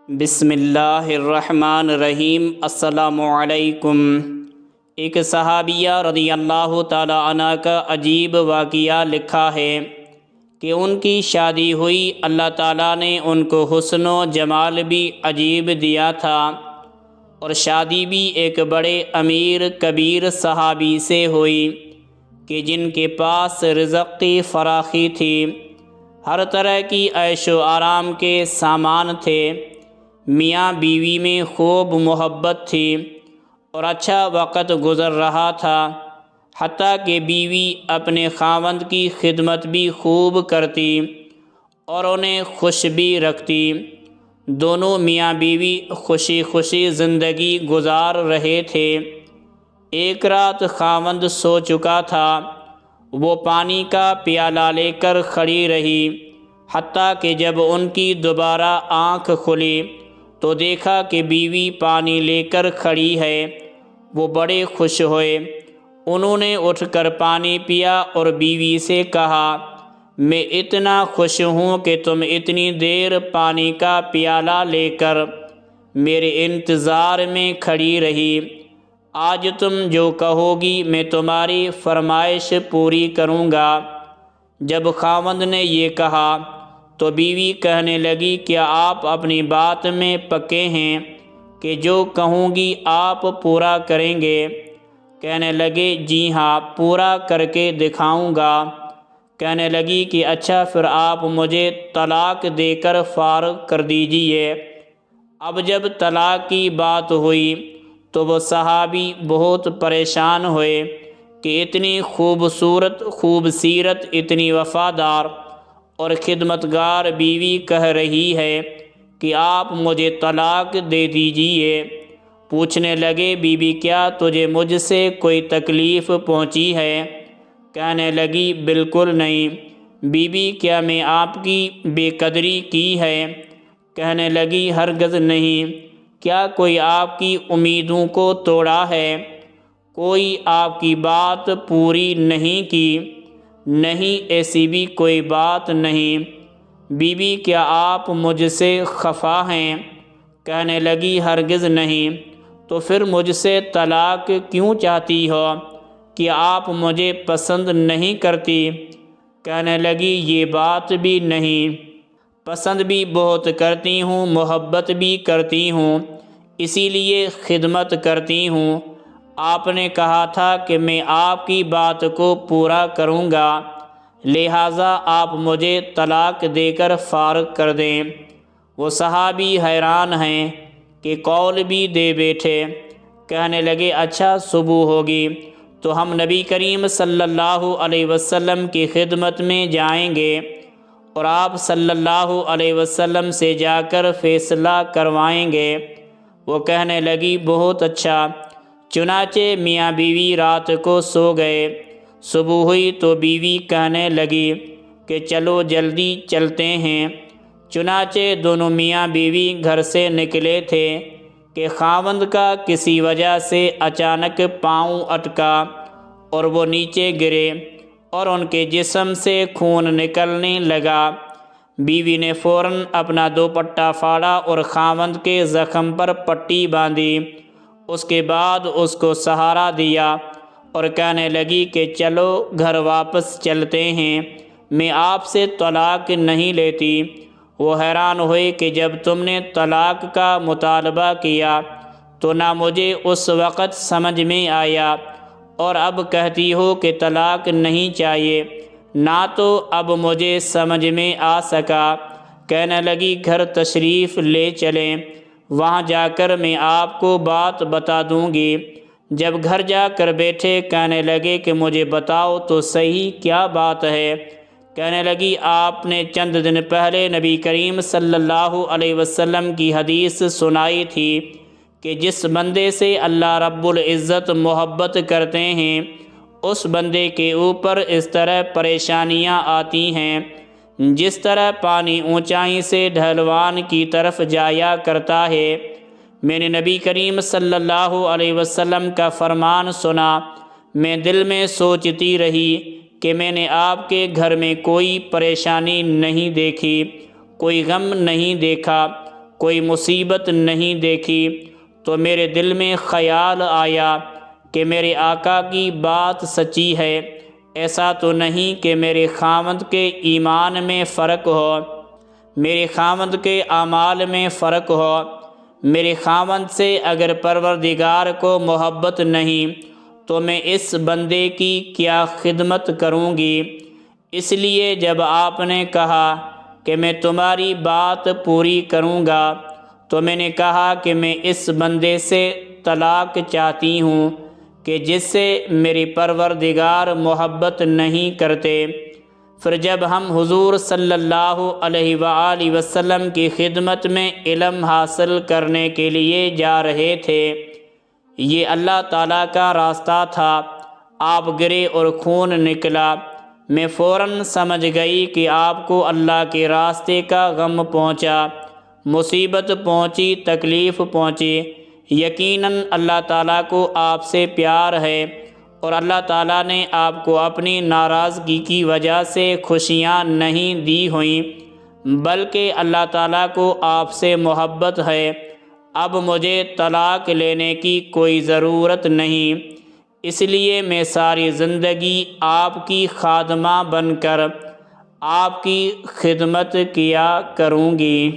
بسم اللہ الرحمن الرحیم۔ السلام علیکم۔ ایک صحابیہ رضی اللہ تعالیٰ عنہ کا عجیب واقعہ لکھا ہے کہ ان کی شادی ہوئی، اللہ تعالیٰ نے ان کو حسن و جمال بھی عجیب دیا تھا، اور شادی بھی ایک بڑے امیر کبیر صحابی سے ہوئی کہ جن کے پاس رزق کی فراخی تھی، ہر طرح کی عیش و آرام کے سامان تھے، میاں بیوی میں خوب محبت تھی اور اچھا وقت گزر رہا تھا، حتیٰ کہ بیوی اپنے خاوند کی خدمت بھی خوب کرتی اور انہیں خوش بھی رکھتی۔ دونوں میاں بیوی خوشی خوشی زندگی گزار رہے تھے۔ ایک رات خاوند سو چکا تھا، وہ پانی کا پیالہ لے کر کھڑی رہی، حتیٰ کہ جب ان کی دوبارہ آنکھ کھلی تو دیکھا کہ بیوی پانی لے کر کھڑی ہے۔ وہ بڑے خوش ہوئے، انہوں نے اٹھ کر پانی پیا اور بیوی سے کہا، میں اتنا خوش ہوں کہ تم اتنی دیر پانی کا پیالہ لے کر میرے انتظار میں کھڑی رہی۔ آج تم جو کہو گی میں تمہاری فرمائش پوری کروں گا۔ جب خاوند نے یہ کہا تو بیوی کہنے لگی، کیا آپ اپنی بات میں پکے ہیں کہ جو کہوں گی آپ پورا کریں گے؟ کہنے لگے، جی ہاں، پورا کر کے دکھاؤں گا۔ کہنے لگی کہ اچھا، پھر آپ مجھے طلاق دے کر فارغ کر دیجئے۔ اب جب طلاق کی بات ہوئی تو وہ صحابی بہت پریشان ہوئے کہ اتنی خوبصورت، خوب سیرت، اتنی وفادار اور خدمتگار بیوی کہہ رہی ہے کہ آپ مجھے طلاق دے دیجئے۔ پوچھنے لگے، بی بی کیا تجھے مجھ سے کوئی تکلیف پہنچی ہے؟ کہنے لگی، بالکل نہیں۔ بی بی کیا میں آپ کی بے قدری کی ہے؟ کہنے لگی، ہرگز نہیں۔ کیا کوئی آپ کی امیدوں کو توڑا ہے؟ کوئی آپ کی بات پوری نہیں کی؟ نہیں، ایسی بھی کوئی بات نہیں۔ بی بی کیا آپ مجھ سے خفا ہیں؟ کہنے لگی، ہرگز نہیں۔ تو پھر مجھ سے طلاق کیوں چاہتی ہو؟ کہ آپ مجھے پسند نہیں کرتی؟ کہنے لگی، یہ بات بھی نہیں، پسند بھی بہت کرتی ہوں، محبت بھی کرتی ہوں، اسی لیے خدمت کرتی ہوں۔ آپ نے کہا تھا کہ میں آپ کی بات کو پورا کروں گا، لہٰذا آپ مجھے طلاق دے کر فارغ کر دیں۔ وہ صحابی حیران ہیں کہ قول بھی دے بیٹھے۔ کہنے لگے، اچھا، صبح ہوگی تو ہم نبی کریم صلی اللہ علیہ وسلم کی خدمت میں جائیں گے اور آپ صلی اللہ علیہ وسلم سے جا کر فیصلہ کروائیں گے۔ وہ کہنے لگی، بہت اچھا۔ چنانچہ میاں بیوی رات کو سو گئے۔ صبح ہوئی تو بیوی کہنے لگی کہ چلو جلدی چلتے ہیں۔ چنانچہ دونوں میاں بیوی گھر سے نکلے تھے کہ خاوند کا کسی وجہ سے اچانک پاؤں اٹکا اور وہ نیچے گرے اور ان کے جسم سے خون نکلنے لگا۔ بیوی نے فوراً اپنا دوپٹہ پھاڑا اور خاوند کے زخم پر پٹی باندھی، اس کے بعد اس کو سہارا دیا اور کہنے لگی کہ چلو گھر واپس چلتے ہیں، میں آپ سے طلاق نہیں لیتی۔ وہ حیران ہوئے کہ جب تم نے طلاق کا مطالبہ کیا تو نہ مجھے اس وقت سمجھ میں آیا، اور اب کہتی ہو کہ طلاق نہیں چاہیے، نہ تو اب مجھے سمجھ میں آ سکا۔ کہنے لگی، گھر تشریف لے چلیں، وہاں جا کر میں آپ کو بات بتا دوں گی۔ جب گھر جا کر بیٹھے کہنے لگے کہ مجھے بتاؤ تو صحیح کیا بات ہے؟ کہنے لگی، آپ نے چند دن پہلے نبی کریم صلی اللہ علیہ وسلم کی حدیث سنائی تھی کہ جس بندے سے اللہ رب العزت محبت کرتے ہیں اس بندے کے اوپر اس طرح پریشانیاں آتی ہیں جس طرح پانی اونچائی سے ڈھلوان کی طرف جایا کرتا ہے۔ میں نے نبی کریم صلی اللہ علیہ وسلم کا فرمان سنا، میں دل میں سوچتی رہی کہ میں نے آپ کے گھر میں کوئی پریشانی نہیں دیکھی، کوئی غم نہیں دیکھا، کوئی مصیبت نہیں دیکھی تو میرے دل میں خیال آیا کہ میرے آقا کی بات سچی ہے۔ ایسا تو نہیں کہ میرے خاوند کے ایمان میں فرق ہو، میرے خاوند کے اعمال میں فرق ہو۔ میرے خاوند سے اگر پروردگار کو محبت نہیں تو میں اس بندے کی کیا خدمت کروں گی؟ اس لیے جب آپ نے کہا کہ میں تمہاری بات پوری کروں گا تو میں نے کہا کہ میں اس بندے سے طلاق چاہتی ہوں کہ جس سے میری پروردگار محبت نہیں کرتے۔ پھر جب ہم حضور صلی اللہ علیہ وآلہ وسلم کی خدمت میں علم حاصل کرنے کے لیے جا رہے تھے، یہ اللہ تعالیٰ کا راستہ تھا، آپ گرے اور خون نکلا۔ میں فوراً سمجھ گئی کہ آپ کو اللہ کے راستے کا غم پہنچا، مصیبت پہنچی، تکلیف پہنچی۔ یقیناً اللہ تعالیٰ کو آپ سے پیار ہے اور اللہ تعالیٰ نے آپ کو اپنی ناراضگی کی وجہ سے خوشیاں نہیں دی ہوئیں، بلکہ اللہ تعالیٰ کو آپ سے محبت ہے۔ اب مجھے طلاق لینے کی کوئی ضرورت نہیں، اس لیے میں ساری زندگی آپ کی خادمہ بن کر آپ کی خدمت کیا کروں گی۔